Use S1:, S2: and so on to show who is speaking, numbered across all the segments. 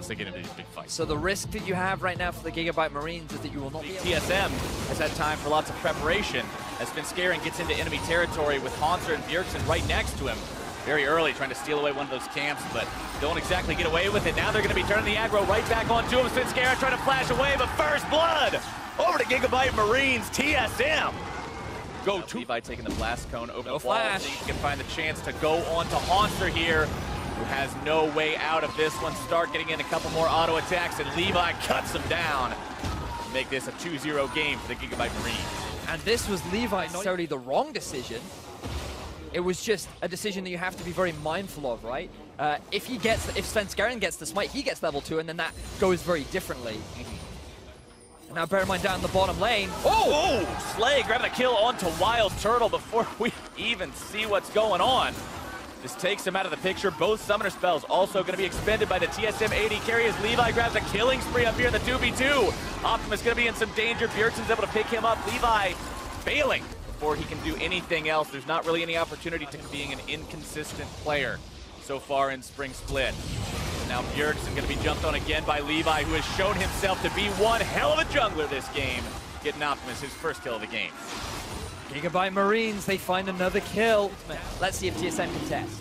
S1: they get into these big fights.
S2: So the risk that you have right now for the Gigabyte Marines is that you will not be able
S3: TSM has had time for lots of preparation as Svenskeren gets into enemy territory with Hanser and Bjergsen right next to him. Very early, trying to steal away one of those camps, but don't exactly get away with it. Now they're going to be turning the aggro right back onto him. Svenskeren trying to flash away, but first blood over to Gigabyte Marines. TSM go to Levi taking the blast cone over the wall.
S2: Flash.
S3: So he can find the chance to go on to Hanser here, who has no way out of this one. Start getting in a couple more auto attacks, and Levi cuts him down. Make this a 2-0 game for the Gigabyte Marines.
S2: And this was Levi, not necessarily the wrong decision. It was just a decision that you have to be very mindful of, right? If Svenskeren gets the smite, he gets level 2, and then that goes very differently. And now bear in mind down the bottom lane.
S3: Oh! Slay grabbing a kill onto Wild Turtle before we even see what's going on. This takes him out of the picture. Both summoner spells also going to be expended by the TSM AD carry as Levi grabs a killing spree up here in the 2v2. Optimus going to be in some danger. Bjergsen's able to pick him up. Levi failing before he can do anything else. There's not really any opportunity to being an inconsistent player so far in Spring Split. Now Bjergsen going to be jumped on again by Levi, who has shown himself to be one hell of a jungler this game. Getting Optimus his first kill of the game.
S2: Gigabyte Marines, they find another kill. Let's see if TSM can test.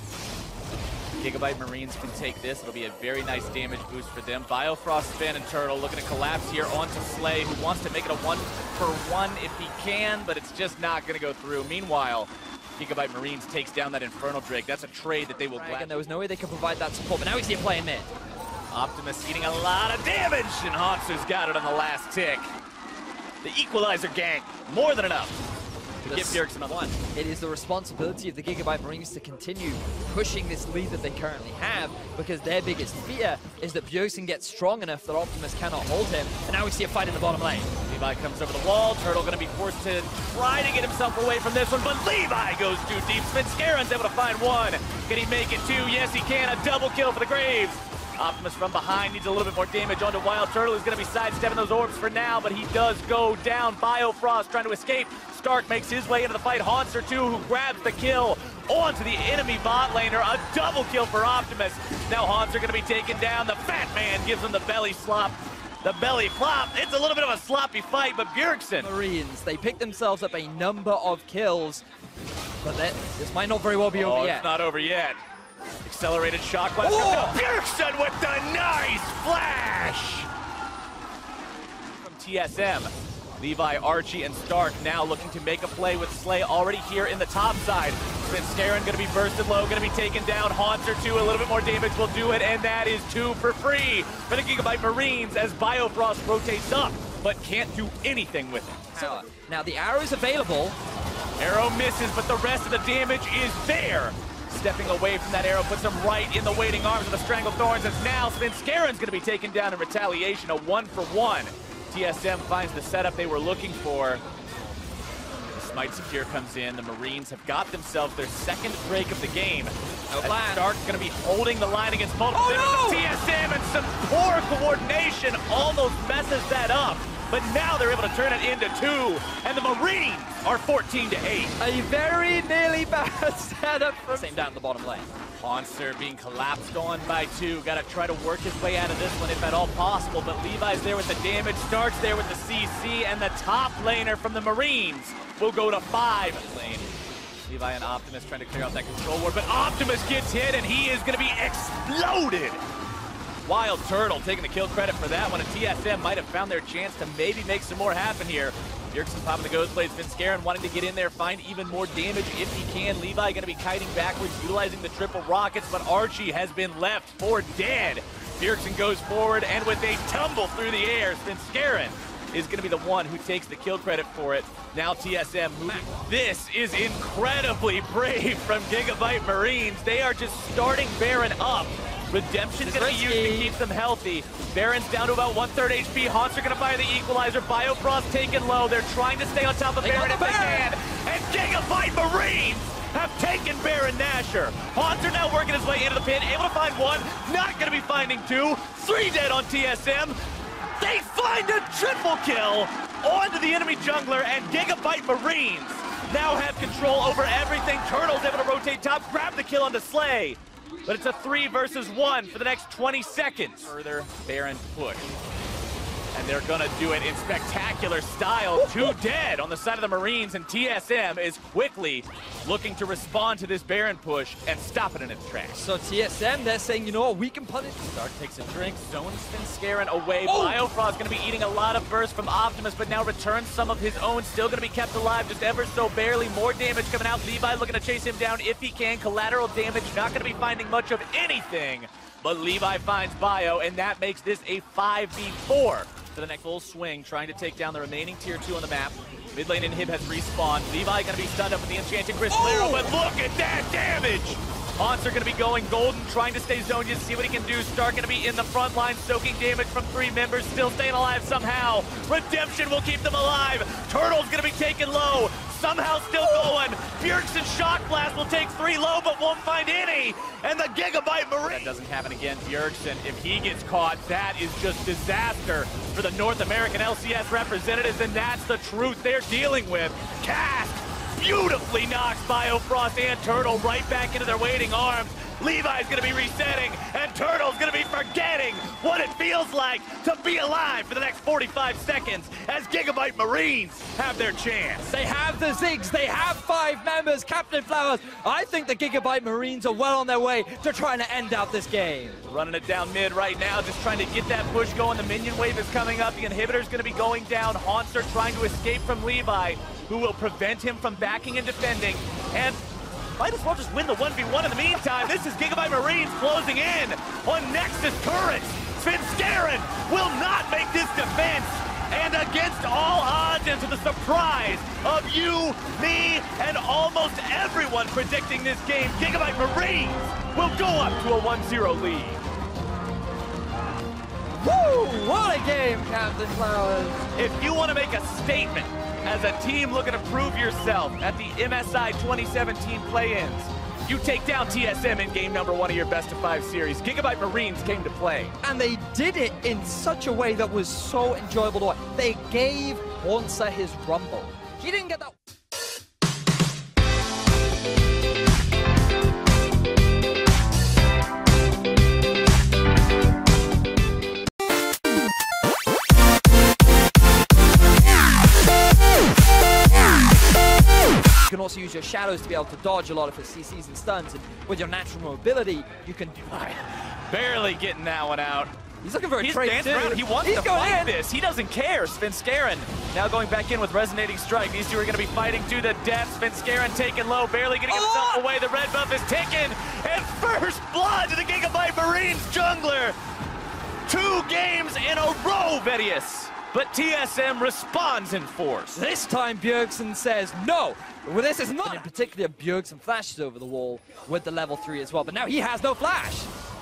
S3: Gigabyte Marines can take this. It'll be a very nice damage boost for them. Biofrost, Sven, and Turtle looking to collapse here onto Slay, who wants to make it a 1-for-1 if he can, but it's just not going to go through. Meanwhile, Gigabyte Marines takes down that Infernal Drake. That's a trade that they will
S2: And there was no way they could provide that support, but now we see him playing mid.
S3: Optimus eating a lot of damage, and Hanser's got it on the last tick. The Equalizer gang, more than enough to give Bjergsen a 1.
S2: It is the responsibility of the Gigabyte Marines to continue pushing this lead that they currently have, because their biggest fear is that Bjergsen gets strong enough that Optimus cannot hold him. And now we see a fight in the bottom lane.
S3: Levi comes over the wall. Turtle going to be forced to try to get himself away from this one, but Levi goes too deep. Svenskeren's able to find one. Can he make it 2? Yes, he can. A double kill for the Graves. Optimus from behind needs a little bit more damage onto Wild Turtle, who's going to be sidestepping those orbs for now, but he does go down. Biofrost trying to escape. Stark makes his way into the fight. Hanser too, who grabs the kill onto the enemy bot laner. A double kill for Optimus. Now Hanser going to be taken down. The Fat Man gives him the belly slop. The belly flop. It's a little bit of a sloppy fight, but Bjergsen.
S2: Marines, they pick themselves up a number of kills, but this might not very well be over yet.
S3: It's not over yet. Accelerated shock blast. Bjergsen with the nice flash from TSM. Levi, Archie, and Stark now looking to make a play with Slay already here in the top side. Svenskeren going to be bursted low, going to be taken down. Hanser too, a little bit more damage will do it, and that is 2 for free for the Gigabyte Marines as Biofrost rotates up, but can't do anything with it.
S2: So, now the arrow is available.
S3: Arrow misses, but the rest of the damage is there. Stepping away from that arrow puts him right in the waiting arms of the Strangled Thorns, as now Svenskeren's going to be taken down in retaliation, a 1-for-1. TSM finds the setup they were looking for. The Smite Secure comes in. The Marines have got themselves their second break of the game.
S2: No plan.
S3: Stark's going to be holding the line against multiple TSM, and some poor coordination almost messes that up. But now they're able to turn it into 2, and the Marines are 14-8.
S2: A very nearly bad setup from same down the bottom lane.
S3: Hanser being collapsed on by 2. Got to try to work his way out of this one if at all possible, but Levi's there with the damage. Stark's there with the CC, and the top laner from the Marines will go to 5 lane. Levi and Optimus trying to clear out that control ward, but Optimus gets hit, and he is going to be exploded. Wild Turtle taking the kill credit for that one, and TSM might have found their chance to maybe make some more happen here. Bjergsen popping the ghost blades, Svenskeren wanting to get in there, find even more damage if he can. Levi going to be kiting backwards, utilizing the triple rockets, but Archie has been left for dead. Bjergsen goes forward, and with a tumble through the air, Svenskeren is going to be the one who takes the kill credit for it. Now TSM moving. This is incredibly brave from Gigabyte Marines. They are just starting Baron up. Redemption's going to be used to keep them healthy. Baron's down to about 1/3 HP. Hanser going to fire the Equalizer. Biofrost taken low. They're trying to stay on top of Baron if they can. And Gigabyte Marines have taken Baron Nashor. Hanser now working his way into the pit. Able to find 1. Not going to be finding 2. 3 dead on TSM. They find a triple kill onto the enemy jungler, and Gigabyte Marines now have control over everything. Turtle's able to rotate top, grab the kill onto Slay. but it's a 3 versus 1 for the next 20 seconds. Further Baron push. And they're gonna do it in spectacular style. 2 dead on the side of the Marines, and TSM is quickly looking to respond to this Baron push and stop it in its tracks.
S2: So TSM, they're saying, you know what, we can punish.
S3: Stark takes a drink, zones Scarin away. Biofrost gonna be eating a lot of burst from Optimus, but now returns some of his own. Still gonna be kept alive, just ever so barely. More damage coming out. Levi looking to chase him down if he can. Collateral damage, not gonna be finding much of anything. But Levi finds Bio, and that makes this a 5v4. For the next full swing, trying to take down the remaining tier 2 on the map. Mid lane Inhib has respawned. Levi gonna be stunned up with the Enchanted Crystalero, but look at that damage! Haunts are gonna be going golden, trying to stay zoned, see what he can do. Stark gonna be in the front line, soaking damage from 3 members, still staying alive somehow. Redemption will keep them alive. Turtle's gonna be taken low, somehow still going. Bjergsen's Shock Blast will take 3 low, but won't find any. And the Gigabyte Marine. That doesn't happen again. Bjergsen, if he gets caught, that is just disaster for the North American LCS representatives, and that's the truth they're dealing with. Cast beautifully knocks Biofrost and Turtle right back into their waiting arms. Levi's gonna be resetting, and Turtle's gonna be forgetting what it feels like to be alive for the next 45 seconds as Gigabyte Marines have their chance.
S2: They have the Ziggs, they have 5 members, Captain Flowers. I think the Gigabyte Marines are well on their way to trying to end out this game.
S3: Running it down mid right now, just trying to get that push going. The minion wave is coming up, the inhibitor's gonna be going down. Haunts are trying to escape from Levi, who will prevent him from backing and defending. And might as well just win the 1v1 in the meantime. This is Gigabyte Marines closing in on Nexus turrets. Scarin will not make this defense. And against all odds, and to the surprise of you, me, and almost everyone predicting this game, Gigabyte Marines will go up to a 1-0 lead.
S2: Woo! What a game, Captain Flowers.
S3: If you want to make a statement as a team looking to prove yourself at the MSI 2017 play-ins, you take down TSM in game number 1 of your best-of-5 series. Gigabyte Marines came to play.
S2: And they did it in such a way that was so enjoyable to watch. They gave Haunter his rumble. He didn't get that. You can also use your shadows to be able to dodge a lot of his CCs and stuns, and with your natural mobility, you can
S3: barely getting that one out.
S2: He's looking for a trade too.
S3: He wants to fight this. He doesn't care. Scarin now going back in with Resonating Strike. These two are going to be fighting to the death. Scarin taken low, barely getting himself away. The red buff is taken, and first blood to the Gigabyte Marines jungler. 2 games in a row, Vedius. But TSM responds in force.
S2: This time Bjergsen says no. Well, this is not. In particular, Bjergsen flashes over the wall with the level 3 as well, but now he has no flash.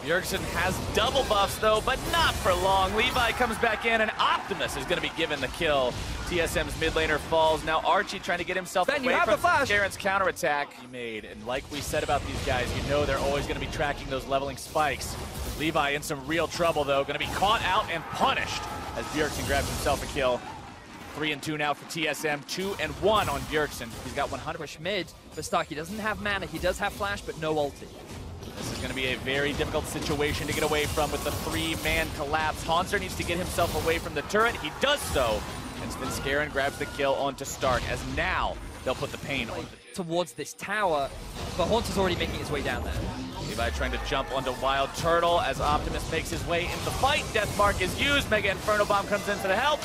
S3: Bjergsen has double buffs though, but not for long. Levi comes back in, and Optimus is going to be given the kill. TSM's mid laner falls. Now Archie trying to get himself away from Scarin's counterattack he made. And like we said about these guys, you know they're always going to be tracking those leveling spikes. Levi in some real trouble though, going to be caught out and punished as Bjergsen grabs himself a kill. 3-2 now for TSM, 2-1 on Bjergsen. He's got 100
S2: push mid, but Stark, he doesn't have mana, he does have flash, but no ulti.
S3: This is going to be a very difficult situation to get away from with the 3-man collapse. Haunter needs to get himself away from the turret. He does so, and Scarin grabs the kill onto Stark, as now they'll put the pain on
S2: towards this tower, but Haunter's already making his way down there.
S3: Levi trying to jump onto Wild Turtle as Optimus makes his way into the fight. Death Mark is used. Mega Inferno Bomb comes in for the help.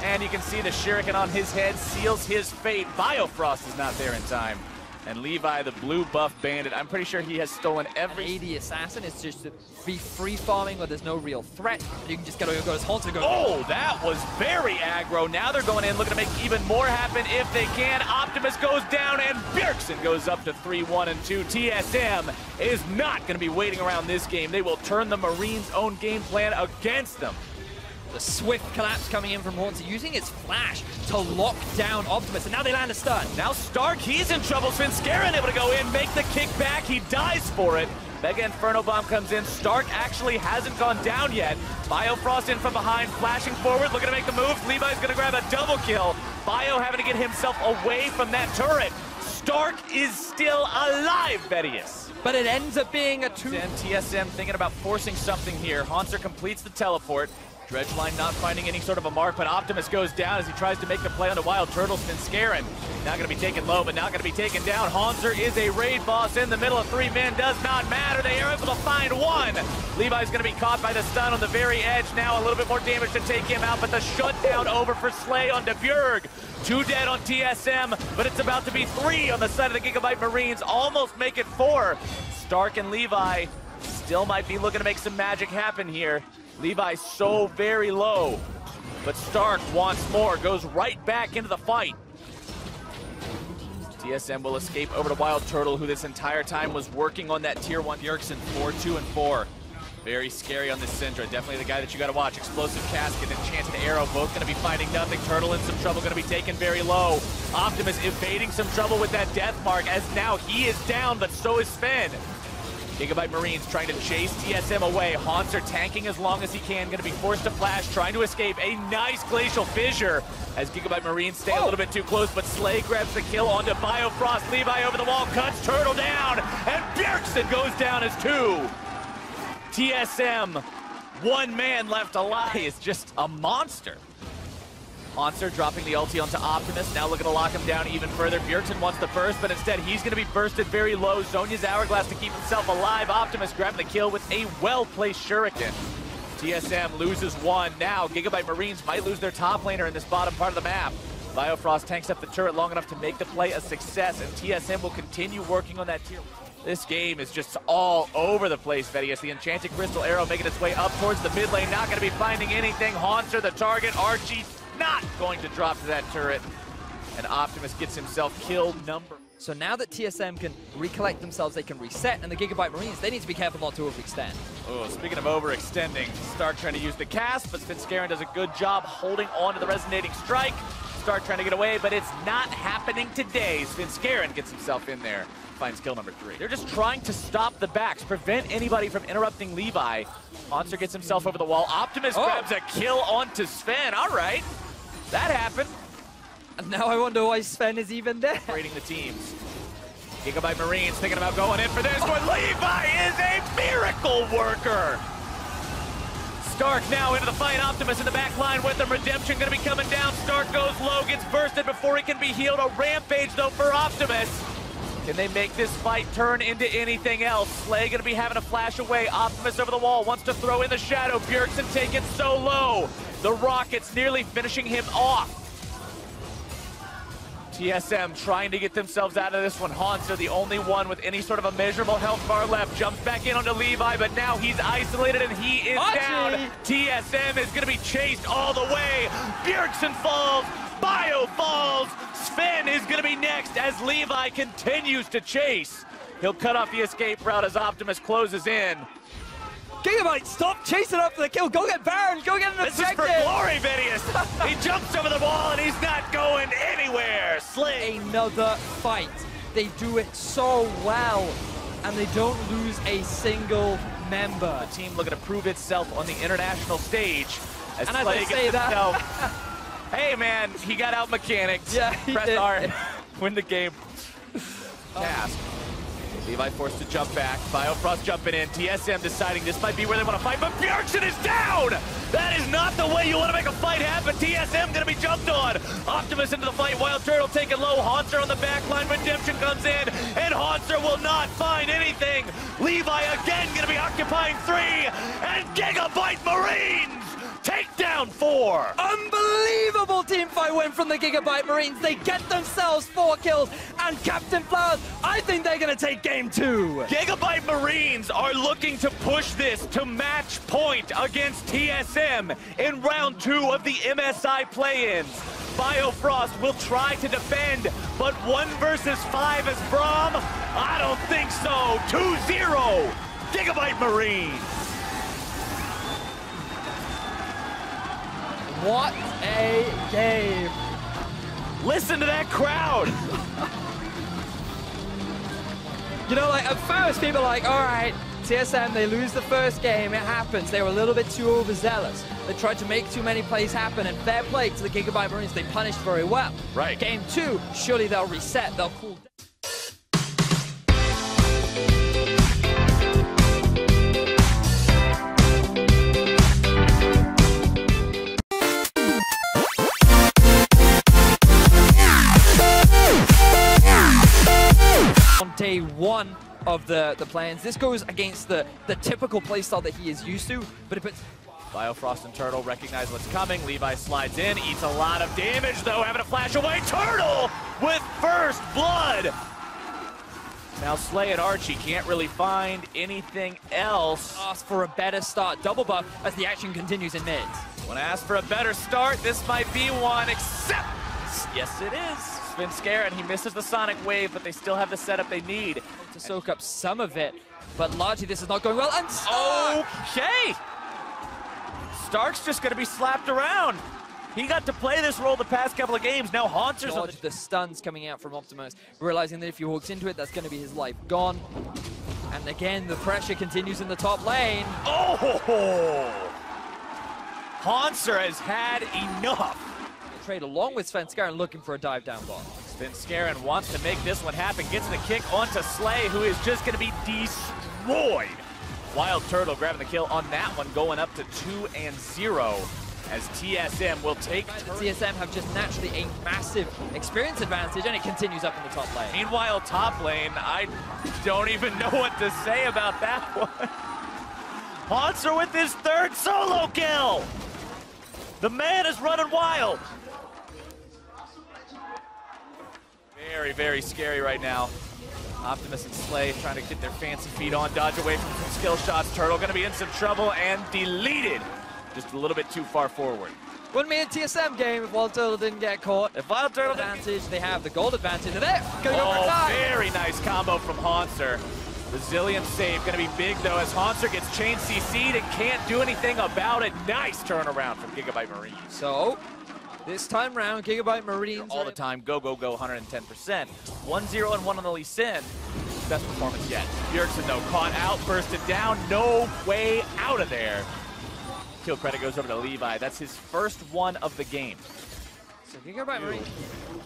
S3: And you can see the Shuriken on his head seals his fate. Biofrost is not there in time. And Levi, the blue buff bandit, I'm pretty sure he has stolen every...
S2: AD assassin is just to be free farming where there's no real threat. You can just go as Haunter goes.
S3: Oh, that was very aggro. Now they're going in, looking to make even more happen if they can. Optimus goes down, and Bjergsen goes up to 3-1-2. TSM is not going to be waiting around this game. They will turn the Marines' own game plan against them.
S2: The swift collapse coming in from Haunter, using his flash to lock down Optimus, and now they land a stun.
S3: Now Stark, he's in trouble. Scarin able to go in, make the kickback. He dies for it. Mega Inferno Bomb comes in. Stark actually hasn't gone down yet. Biofrost in from behind, flashing forward, looking to make the move. Levi's gonna grab a double kill. Bio having to get himself away from that turret. Stark is still alive, Vedius.
S2: But it ends up being a 2.
S3: TSM thinking about forcing something here. Haunter completes the teleport. Dredgeline not finding any sort of a mark, but Optimus goes down as he tries to make the play on the Wild Turtle. Scarin not going to be taken low, but not going to be taken down. Haunter is a raid boss in the middle of 3 men. Does not matter. They are able to find one. Levi's going to be caught by the stun on the very edge. Now a little bit more damage to take him out, but the shutdown over for Slay on Bjerg. 2 dead on TSM, but it's about to be 3 on the side of the Gigabyte Marines. Almost make it 4. Stark and Levi still might be looking to make some magic happen here. Levi's so very low, but Stark wants more, goes right back into the fight. TSM will escape over to Wild Turtle, who this entire time was working on that tier 1. Bjergsen 4-2 and 4. Very scary on this Syndra. Definitely the guy that you got to watch. Explosive Casket, Enchanted Arrow, both going to be finding nothing. Turtle in some trouble, going to be taken very low. Optimus evading some trouble with that death mark, as now he is down, but so is Sven. Gigabyte Marines trying to chase TSM away. Haunter tanking as long as he can. Going to be forced to flash, trying to escape. A nice Glacial Fissure as Gigabyte Marines stay a little bit too close, but Slay grabs the kill onto Biofrost. Levi over the wall, cuts Turtle down, and Bjergsen goes down as 2. TSM, 1 man left alive. He is just a monster. Haunter dropping the ulti onto Optimus, now looking to lock him down even further. Bjergsen wants the burst, but instead he's going to be bursted very low. Zonya's Hourglass to keep himself alive. Optimus grabbing the kill with a well-placed Shuriken. TSM loses 1. Now Gigabyte Marines might lose their top laner in this bottom part of the map. Biofrost tanks up the turret long enough to make the play a success, and TSM will continue working on that tier. This game is just all over the place, Vedius. The Enchanted Crystal Arrow making its way up towards the mid lane, not going to be finding anything. Haunter the target, Archie not going to drop to that turret, and Optimus gets himself killed number.
S2: So now that TSM can recollect themselves, they can reset, and the Gigabyte Marines, they need to be careful not to overextend.
S3: Oh, speaking of overextending, Stark trying to use the cast, but Scarin does a good job holding on to the resonating strike. Stark trying to get away, but it's not happening today. Scarin gets himself in there, finds kill number 3. They're just trying to stop the backs, prevent anybody from interrupting Levi. Monster gets himself over the wall. Optimus grabs a kill onto Sven. All right, that happened.
S2: And now I wonder why Sven is even there.
S3: Rating the teams. Gigabyte Marines thinking about going in for this one. Levi is a miracle worker. Stark now into the fight. Optimus in the back line with him. Redemption going to be coming down. Stark goes low, gets bursted before he can be healed. A rampage though for Optimus. Can they make this fight turn into anything else? Slay going to be having a flash away. Optimus over the wall, wants to throw in the shadow. Bjergsen taken so low. The Rockets nearly finishing him off. TSM trying to get themselves out of this one. Haunter, the only one with any sort of a measurable health bar left, jumps back in onto Levi, but now he's isolated and he is down. TSM is going to be chased all the way. Bjergsen falls. Bio falls. Sven is going to be next as Levi continues to chase. He'll cut off the escape route as Optimus closes in.
S2: Gigabyte, stop chasing up for the kill. Go get Baron. Go get an objective.
S3: This is for glory, Vedius. He jumps over the wall and he's not going anywhere. Slay.
S2: Another fight. They do it so well, and they don't lose a single member.
S3: The team looking to prove itself on the international stage. As
S2: and
S3: Slay
S2: as I say that.
S3: Hey man, he got out mechanics.
S2: Yeah,
S3: Press R, win the game. Task. Levi forced to jump back. Biofrost jumping in. TSM deciding this might be where they want to fight, but Bjergsen is down! That is not the way you want to make a fight happen. TSM gonna be jumped on. Optimus into the fight. Wild Turtle taken low. Haunter on the back line. Redemption comes in, and Haunter will not find anything. Levi again gonna be occupying 3, and Gigabyte Marines take down 4.
S2: Unbelievable teamfight win from the Gigabyte Marines. They get themselves 4 kills, and Captain Flowers, I think they're going to take game 2.
S3: Gigabyte Marines are looking to push this to match point against TSM in round 2 of the MSI play-ins. Biofrost will try to defend, but 1 versus 5 as Braum? I don't think so. 2-0, Gigabyte Marines.
S2: What a game.
S3: Listen to that crowd.
S2: You know, like, at first people are like, all right, TSM, they lose the first game, it happens. They were a little bit too overzealous. They tried to make too many plays happen, and fair play to the Gigabyte Marines, they punished very well.
S3: Right.
S2: Game 2, surely they'll reset, they'll cool down. day one of the plans. This goes against the typical playstyle that he is used to, but it puts...
S3: Biofrost and Turtle recognize what's coming. Levi slides in, eats a lot of damage though, having to flash away. Turtle with first blood! Now Slay and Archie can't really find anything else.
S2: Ask for a better start. Double buff as the action continues in mids.
S3: When asked for a better start, this might be one, except... Yes, it is. Svenskeren, and he misses the Sonic Wave, but they still have the setup they need
S2: to soak up some of it, but largely this is not going well. And Stark!
S3: Okay! Stark's just going to be slapped around. He got to play this role the past couple of games. Now Haunter's on
S2: the stuns coming out from Optimus, realizing that if he walks into it, that's going to be his life gone. And again, the pressure continues in the top lane.
S3: Oh! Haunter has had enough.
S2: Trade along with Svenskeren looking for a dive down bot.
S3: Svenskeren wants to make this one happen, gets the kick onto Slay, who is just going to be destroyed. Wild Turtle grabbing the kill on that one, going up to 2-0 as TSM will take...
S2: TSM have just naturally a massive experience advantage, and it continues up in the top lane.
S3: Meanwhile, top lane, I don't even know what to say about that one. Haunter with his third solo kill! The man is running wild! Very, very scary right now. Optimus and Slay trying to get their fancy feet on, dodge away from some skill shots. Turtle gonna be in some trouble and deleted. Just a little bit too far forward.
S2: Wouldn't be a TSM game if Wild Turtle didn't get caught.
S3: If Wild Turtle
S2: advantage, they have the gold advantage. And they're gonna go for a dive.
S3: Very nice combo from Haunter. Resilient save gonna be big though as Haunter gets chain CC'd and can't do anything about it. Nice turnaround from Gigabyte Marines.
S2: So, this time round, Gigabyte Marines
S3: all the time, go, 110%. 1-0 and 1 on the Lee Sin. Best performance yet. Bjergsen though, caught out, bursted down, no way out of there. Kill credit goes over to Levi. That's his first one of the game.
S2: So Gigabyte Marines.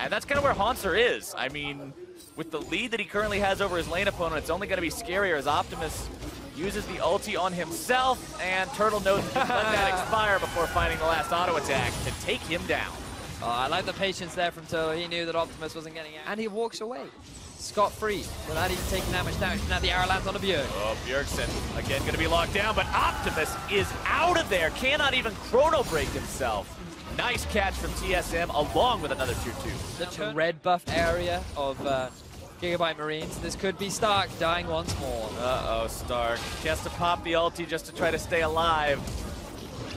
S3: And that's kind of where Haunter is. I mean, with the lead that he currently has over his lane opponent, it's only going to be scarier as Optimus uses the ulti on himself, and Turtle knows to let that expire before finding the last auto attack to take him down.
S2: Oh, I like the patience there from Turtle. He knew that Optimus wasn't getting out. And he walks away, scot-free, without even taking that much damage. Now the arrow lands on a Bjerg.
S3: Oh, Bjergsen, again going to be locked down, but Optimus is out of there. Cannot even chrono break himself. Nice catch from TSM, along with another 2-2.
S2: The red buff area of Gigabyte Marines. This could be Stark dying once more.
S3: Uh-oh, Stark. He has to pop the ulti just to try to stay alive.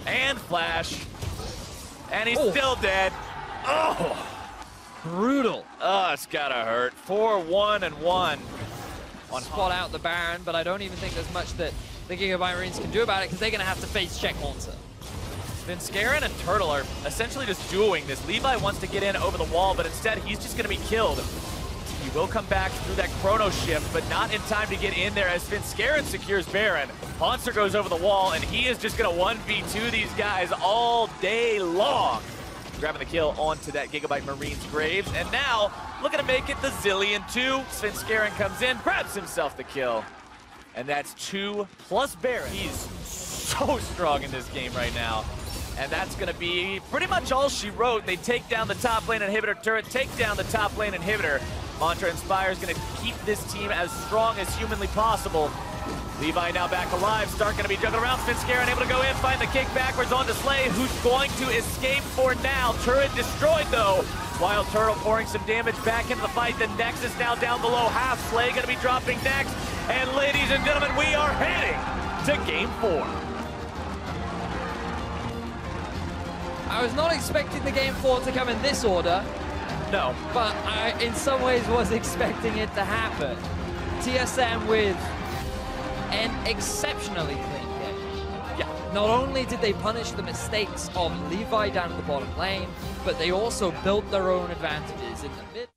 S3: And flash. And he's still dead. Oh!
S2: Brutal.
S3: Oh, it's gotta hurt. 4-1-1.
S2: On spot out the Baron, but I don't even think there's much that the Gigabyte Marines can do about it because they're going to have to face check Haunter.
S3: Svenskeren and Turtle are essentially just dueling this. Levi wants to get in over the wall, but instead he's just going to be killed. He will come back through that chrono shift, but not in time to get in there as Svenskeren secures Baron. Haunter goes over the wall, and he is just going to 1v2 these guys all day long. Grabbing the kill onto that Gigabyte Marines Graves, and now looking to make it the Zillion 2. Svenskeren comes in, grabs himself the kill. And that's 2 plus Baron. He's so strong in this game right now. And that's going to be pretty much all she wrote. They take down the top lane inhibitor turret, take down the top lane inhibitor. Mantra Inspire is going to keep this team as strong as humanly possible. Levi now back alive. Stark going to be juggling around. Svenskeren able to go in, find the kick backwards onto Slay, who's going to escape for now. Turret destroyed though. Wild Turtle pouring some damage back into the fight. The Nexus now down below half. Slay going to be dropping next. And ladies and gentlemen, we are heading to Game 4.
S2: I was not expecting the Game 4 to come in this order.
S3: No.
S2: But I, in some ways, was expecting it to happen. TSM with an exceptionally clean game.
S3: Yeah.
S2: Not only did they punish the mistakes of Levi down in the bottom lane, but they also built their own advantages in the mid.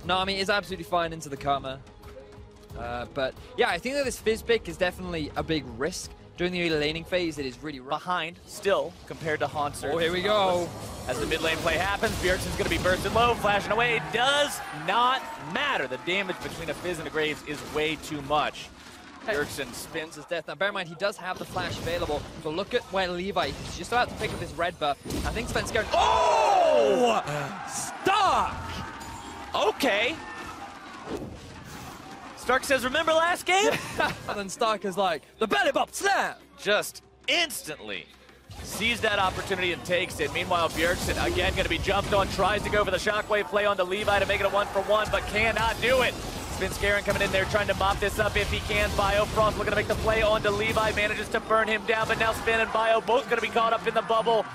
S2: Nami is absolutely fine into the Karma. But yeah, I think that this Fizz pick is definitely a big risk during the early laning phase, it is really rough.
S3: Behind, still, compared to Hanser.
S2: Oh, here we go.
S3: As the mid lane play happens, Bjergsen's going to be bursting low, flashing away. Does not matter. The damage between a Fizz and a Graves is way too much. Bjergsen spins
S2: his death. Now, bear in mind, he does have the flash available. So look at where Levi is just about to pick up his red buff. I think Svenskeren. Oh! Stark!
S3: Okay. Stark says, remember last game?
S2: And then Stark is like, the belly bop slam!
S3: Just instantly sees that opportunity and takes it. Meanwhile, Bjergsen again going to be jumped on, tries to go for the shockwave play onto Levi to make it a 1-for-1, but cannot do it. Svenskeren coming in there trying to mop this up if he can. Biofrost looking to make the play onto Levi, manages to burn him down, but now Spin and Bio both going to be caught up in the bubble.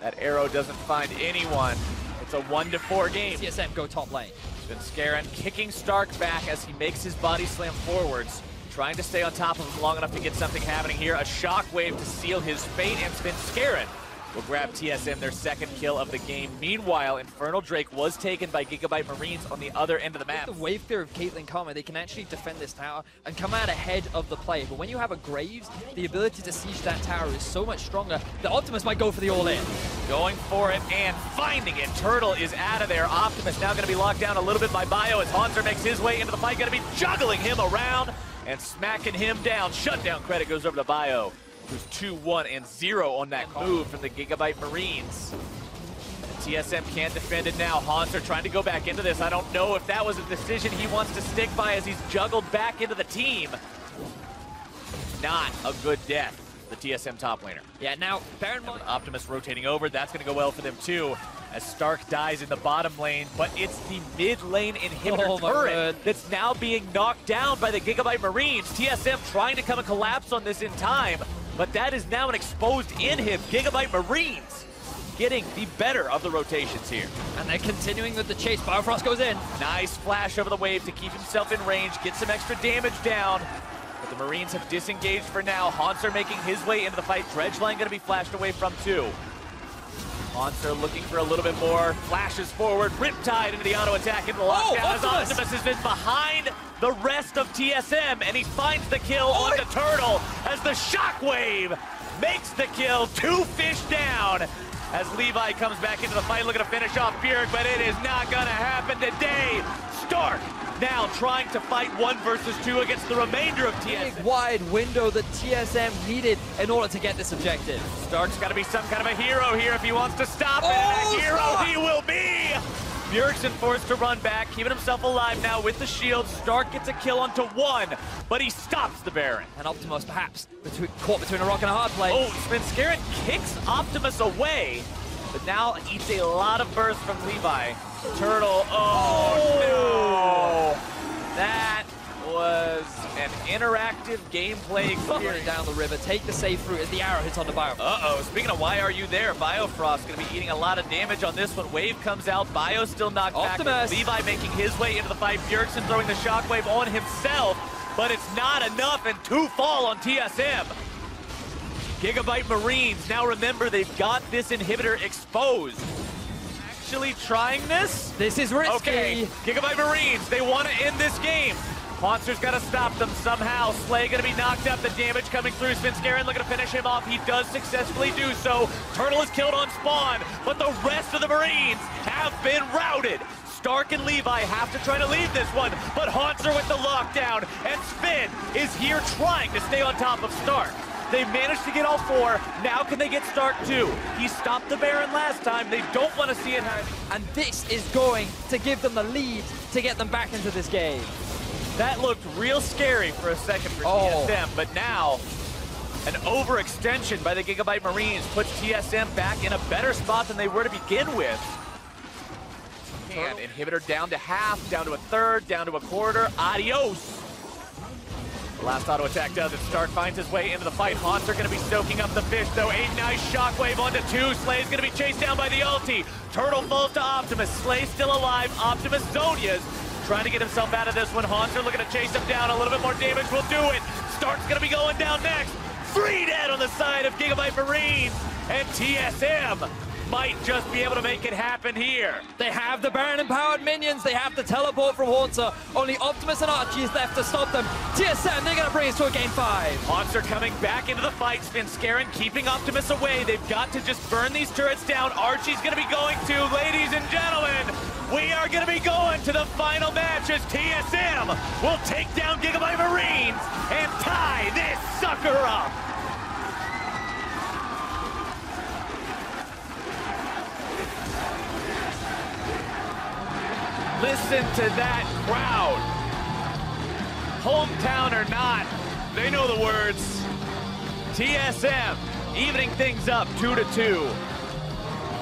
S3: That arrow doesn't find anyone. It's a 1-4 game.
S2: TSM go top lane.
S3: Svenskeren kicking Stark back as he makes his body slam forwards, trying to stay on top of him long enough to get something happening here. A shockwave to seal his fate, and Svenskeren will grab TSM their second kill of the game. Meanwhile, Infernal Drake was taken by Gigabyte Marines on the other end of the map.
S2: With the wave fear of Caitlyn Karma, they can actually defend this tower and come out ahead of the play. But when you have a Graves, the ability to siege that tower is so much stronger. The Optimus might go for the all-in.
S3: Going for it and finding it. Turtle is out of there. Optimus now going to be locked down a little bit by Bio as Hanser makes his way into the fight. Going to be juggling him around and smacking him down. Shutdown credit goes over to Bio, who's 2-1-0 on that move from the Gigabyte Marines. TSM can't defend it now. Hanser trying to go back into this. I don't know if that was a decision he wants to stick by as he's juggled back into the team. Not a good death, the TSM top laner.
S2: Yeah, now, bear in mind,
S3: Optimus rotating over. That's going to go well for them too, as Stark dies in the bottom lane, but it's the mid lane inhibitor turret that's now being knocked down by the Gigabyte Marines. TSM trying to come and collapse on this in time, but that is now an exposed inhib. Gigabyte Marines getting the better of the rotations here.
S2: And they're continuing with the chase. Biofrost goes in.
S3: Nice flash over the wave to keep himself in range, get some extra damage down. But the Marines have disengaged for now. Hanser making his way into the fight. Dredgeline going to be flashed away from too. Hanser looking for a little bit more. Flashes forward. Riptide into the auto attack into the lockdown as Optimus has been behind the rest of TSM, and he finds the kill onto Turtle as the shockwave makes the kill. 2 fish down as Levi comes back into the fight looking to finish off Bjerg, but it is not going to happen today. Stark now trying to fight 1 versus 2 against the remainder of TSM.
S2: Big wide window that TSM needed in order to get this objective.
S3: Stark's got to be some kind of a hero here if he wants to stop it, and a hero
S2: Stark!
S3: he will be! Bjergsen forced to run back, keeping himself alive now with the shield. Stark gets a kill onto 1, but he stops the Baron.
S2: And Optimus perhaps caught between a rock and a hard place.
S3: Oh, Svenskeren kicks Optimus away, but now eats a lot of burst from Levi. Turtle, oh no! That was an interactive gameplay experience.
S2: Down the river, take the safe route as the arrow hits on the Bio.
S3: Uh-oh, speaking of why are you there, Biofrost going to be eating a lot of damage on this one. Wave comes out, Bio still knocked back. Levi making his way into the fight. Bjergsen throwing the shockwave on himself, but it's not enough, and 2 fall on TSM. Gigabyte Marines, now remember they've got this inhibitor exposed. Actually trying this?
S2: This is risky.
S3: Okay, Gigabyte Marines, they want to end this game. Monster's got to stop them somehow. Slay going to be knocked up. The damage coming through. Svenskeren looking to finish him off. He does successfully do so. Turtle is killed on spawn, but the rest of the Marines have been routed. Stark and Levi have to try to leave this one, but Hanser with the lockdown, and Spin is here trying to stay on top of Stark. They managed to get all 4. Now can they get Stark too? He stopped the Baron last time. They don't want to see it happen.
S2: And this is going to give them the lead to get them back into this game.
S3: That looked real scary for a second for TSM, but now an overextension by the Gigabyte Marines puts TSM back in a better spot than they were to begin with. And inhibitor down to half, down to a third, down to a quarter. Adios. The last auto attack does it. Stark finds his way into the fight. Hanser going to be soaking up the fish, though. A nice shockwave onto 2. Slay's going to be chased down by the ulti. Turtle falls to Optimus. Slay still alive. Optimus Zonia's trying to get himself out of this one. Hanser looking to chase him down. A little bit more damage will do it. Stark's going to be going down next. 3 dead on the side of Gigabyte Marines. And TSM might just be able to make it happen here.
S2: They have the Baron-empowered minions. They have the teleport from Haunter. Only Optimus and Archie is left to stop them. TSM, they're going to bring us to a game 5.
S3: Haunter coming back into the fight. Svenskeren keeping Optimus away. They've got to just burn these turrets down. Archie's going to be going to, ladies and gentlemen, we are going to be going to the final match as TSM will take down Gigabyte Marines and tie this sucker up. Listen to that crowd. Hometown or not, they know the words. TSM evening things up 2-2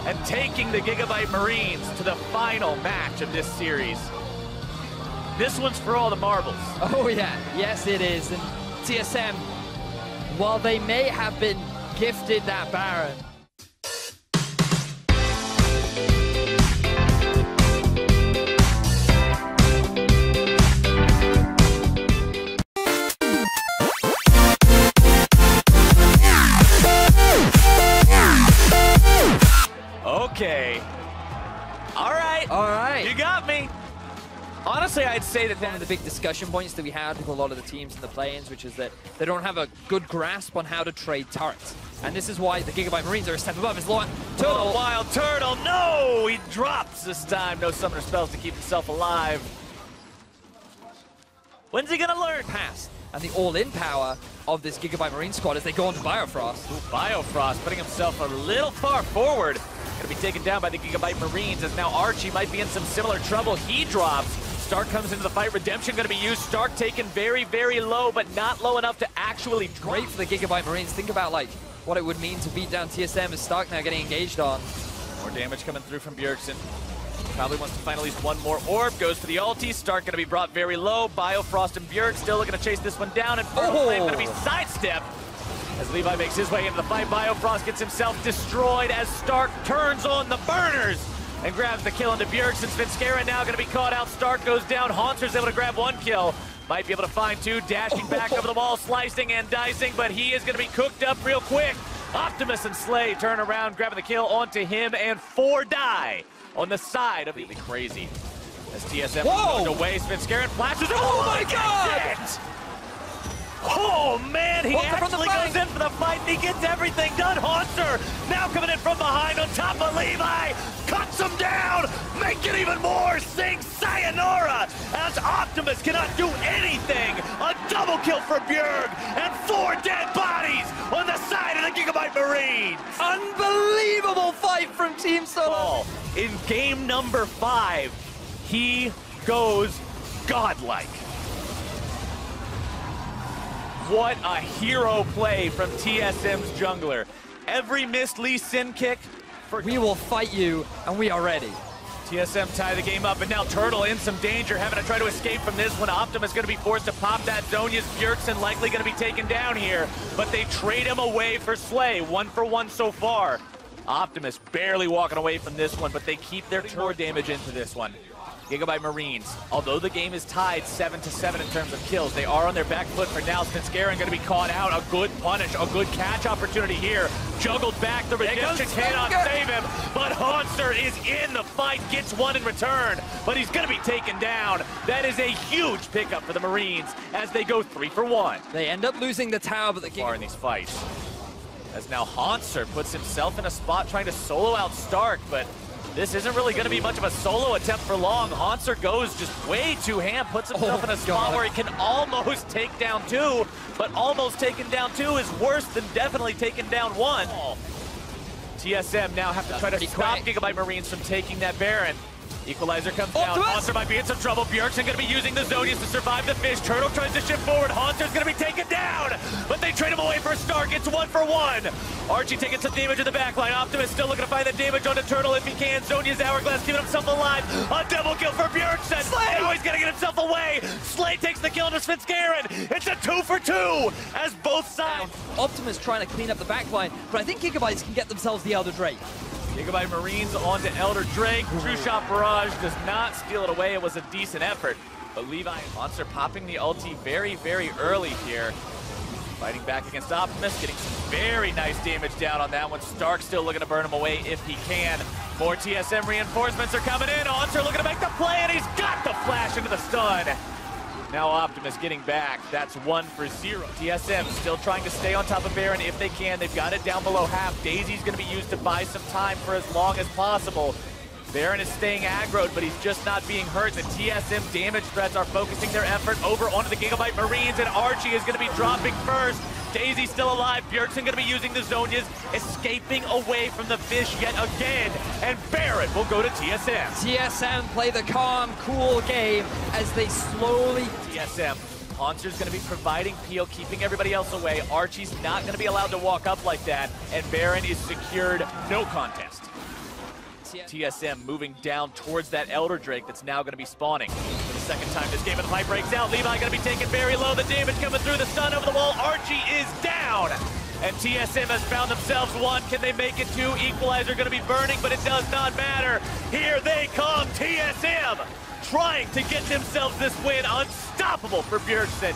S3: and taking the Gigabyte Marines to the final match of this series. This one's for all the marbles.
S2: Oh yeah, yes it is. And TSM, while they may have been gifted that Baron,
S3: okay. All right. You got me. Honestly, I'd say that
S2: one of the big discussion points that we had with a lot of the teams in the play-ins, which is that they don't have a good grasp on how to trade turrets. And this is why the Gigabyte Marines are a step above. His Turtle.
S3: Oh, Wild Turtle, no! He drops this time. No summoner spells to keep himself alive. When's he gonna learn?
S2: Pass. And the all-in power of this Gigabyte Marine squad as they go on to Biofrost.
S3: Ooh, Biofrost putting himself a little far forward. Gonna be taken down by the Gigabyte Marines as now Archie might be in some similar trouble. He drops. Stark comes into the fight. Redemption gonna be used. Stark taken very, very low, but not low enough to actually drop.
S2: Great for the Gigabyte Marines. Think about like what it would mean to beat down TSM as Stark now getting engaged on.
S3: More damage coming through from Bjergsen. Probably wants to find at least one more orb. Goes for the ulti. Stark gonna be brought very low. Biofrost and Bjerg still looking to chase this one down. And Flame gonna be sidestepped. As Levi makes his way into the fight, Biofrost gets himself destroyed as Stark turns on the burners and grabs the kill into Bjergsen. Svenskeren now gonna be caught out. Stark goes down. Haunter's able to grab one kill. Might be able to find two. Dashing back over the wall, slicing and dicing, but he is gonna be cooked up real quick. Optimus and Slay turn around, grabbing the kill onto him, and 4 die on the side of the crazy. As TSM goes away, Svenskeren flashes.
S2: Oh my god!
S3: Oh man, he actually goes in for the fight and he gets everything done. Haunter now coming in from behind on top of Levi. Cuts him down, make it even more. Sing sayonara as Optimus cannot do anything. A double kill for Bjerg and 4 dead bodies on the side of the Gigabyte Marines.
S2: Unbelievable fight from Team Solo.
S3: In game number 5, he goes godlike. What a hero play from TSM's jungler. Every missed Lee Sin kick.
S2: We will fight you, and we are ready.
S3: TSM tie the game up, and now Turtle in some danger, having to try to escape from this one. Optimus going to be forced to pop that Zhonya's. Bjergsen likely going to be taken down here, but they trade him away for Slay. 1 for 1 so far. Optimus barely walking away from this one, but they keep their more damage into this one. Gigabyte Marines, although the game is tied 7-7 in terms of kills, they are on their back foot for now. Svenskeren going to be caught out. A good punish, a good catch opportunity here. Juggled back, the Redemption cannot save him, but Haunter is in the fight, gets one in return, but he's going to be taken down. That is a huge pickup for the Marines as they go 3 for 1.
S2: They end up losing the tower, but the
S3: are in these fights. As now Haunter puts himself in a spot trying to solo out Stark, but this isn't really going to be much of a solo attempt for long. Haunter goes just way too ham, puts himself in a spot where he can almost take down 2, but almost taking down 2 is worse than definitely taking down 1. TSM now have to try to stop Gigabyte Marines from taking that Baron. Equalizer comes down. Haunter might be in some trouble. Bjergsen going to be using the Zhonya's to survive the fish. Turtle tries to shift forward. Haunter's going to be taken down, but they trade him away for Stark. It's 1 for 1. Archie taking some damage in the backline. Optimus still looking to find the damage onto Turtle if he can. Zhonya's Hourglass keeping himself alive. A double kill for Bjergsen. Slay! Now he's going to get himself away. Slay takes the kill into Svenskeren. It's a 2 for 2 as both sides.
S2: Optimus trying to clean up the backline, but I think Gigabytes can get themselves the Elder Drake.
S3: Gigabyte Marines onto Elder Drake. True Shot Barrage does not steal it away. It was a decent effort. But Levi and Monster popping the ulti very, very early here. Fighting back against Optimus, getting some very nice damage down on that one. Stark still looking to burn him away if he can. More TSM reinforcements are coming in. Haunter looking to make the play, and he's got the flash into the stun. Now Optimus getting back. That's 1 for 0. TSM still trying to stay on top of Baron if they can. They've got it down below half. Daisy's going to be used to buy some time for as long as possible. Baron is staying aggroed, but he's just not being hurt. The TSM damage threats are focusing their effort over onto the Gigabyte Marines, and Archie is going to be dropping first. Daisy's still alive. Bjergsen going to be using the Zonias, escaping away from the fish yet again, and Baron will go to TSM.
S2: TSM play the calm, cool game as they slowly...
S3: TSM. Haunter's going to be providing peel, keeping everybody else away. Archie's not going to be allowed to walk up like that, and Baron is secured. No contest. TSM moving down towards that Elder Drake that's now going to be spawning. For the second time this game, and the fight breaks out. Levi going to be taken very low. The damage coming through, the stun over the wall. Archie is down. And TSM has found themselves 1. Can they make it 2? Equalizer going to be burning, but it does not matter. Here they come, TSM, trying to get themselves this win. Unstoppable for Bjergsen.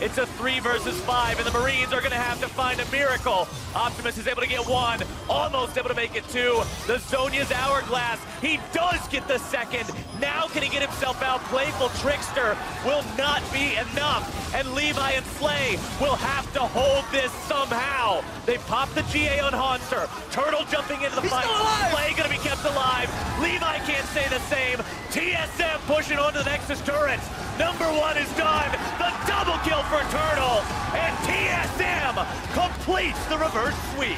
S3: It's a 3 versus 5, and the Marines are going to have to find a miracle. Optimus is able to get 1, almost able to make it 2. The Zonia's hourglass, he does get the second. Now can he get himself out? Playful Trickster will not be enough, and Levi and Slay will have to hold this somehow. They pop the GA on Haunter. Turtle jumping into the fight. Slay going to be kept alive. Levi can't stay the same. TSM pushing onto the Nexus turrets. Number 1 is done. The double kill for Turtle, and TSM completes the reverse sweep.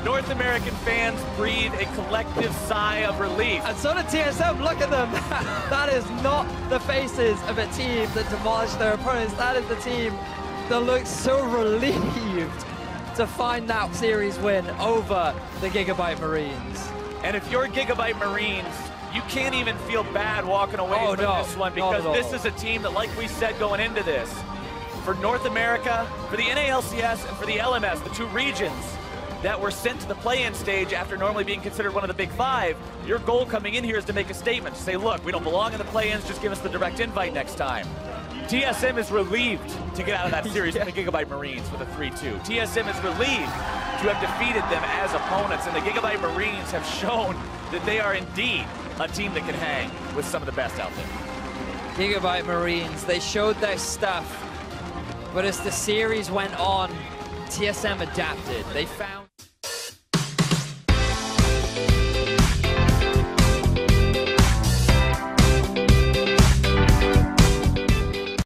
S3: North American fans breathe a collective sigh of relief.
S2: And so did TSM, look at them. That is not the faces of a team that demolished their opponents. That is the team that looks so relieved to find that series win over the Gigabyte Marines.
S3: And if you're Gigabyte Marines, you can't even feel bad walking away from this one, because this is a team that, like we said going into this, for North America, for the NALCS, and for the LMS, the 2 regions that were sent to the play-in stage after normally being considered one of the big 5, your goal coming in here is to make a statement, to say, look, we don't belong in the play-ins, just give us the direct invite next time. TSM is relieved to get out of that series from the Gigabyte Marines with a 3-2. TSM is relieved to have defeated them as opponents, and the Gigabyte Marines have shown that they are indeed a team that can hang with some of the best out there.
S2: Gigabyte Marines, they showed their stuff, but as the series went on, TSM adapted. They found...